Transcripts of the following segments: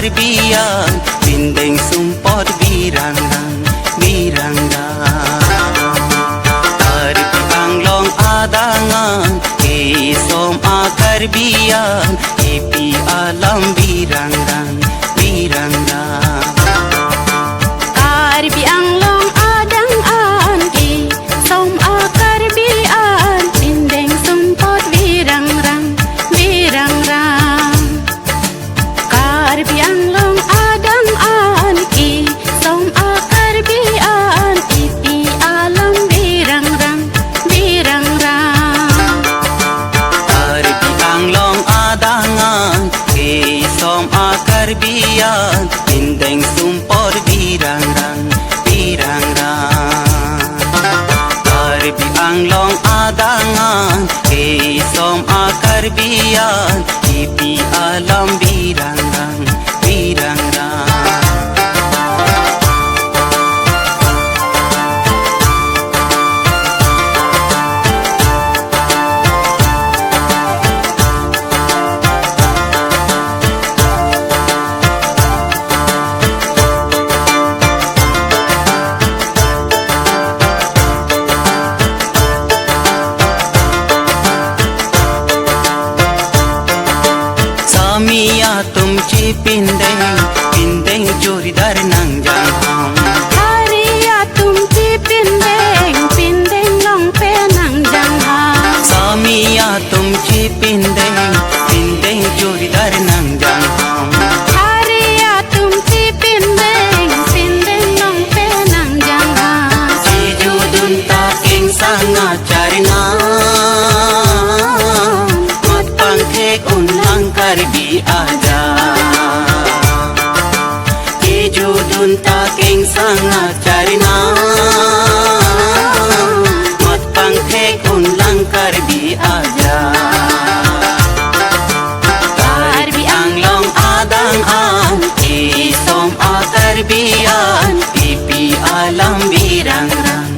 karbian Pindeng sumpot birangrang Karbi anglong adangan Isom akarbian Ipi alam birangrang Karbi anglong adangan Isom akarbian Pindeng sumpot birangrang Karbi anglong adangan Isom akarbian Ipi alam birangrang Karbi anglong adangan Isom akarbian Pindeng sumpot birangrang Karbi anglong adangan Isom akarbian Ipi alam birangrang Samia tumci pindeng joridar nang jam Hariya tumci pindeng long pe nang jang Samia tumci pindeng joridar nang jam Hariya tumci pindeng long pe nang jang Siju dunta king sanga charina Mat pangthek unlang karbi aja Siju dunta king sanga charina Mat pangthek unlang karbi aja Karbi anglong adangan Isom akarbian Ipi alam birangrang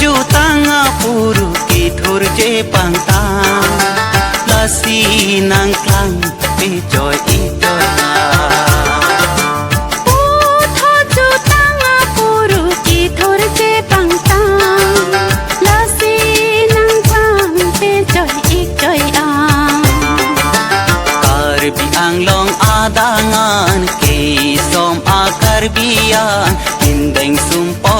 Jutanga puru kithur je pangtang Lasi nang klang pejoy itoy jutanga puru kithur je pangtang Lasi nang klang pejoy itoy Karbi anglong adangan Isom akarbian Pindeng sumpot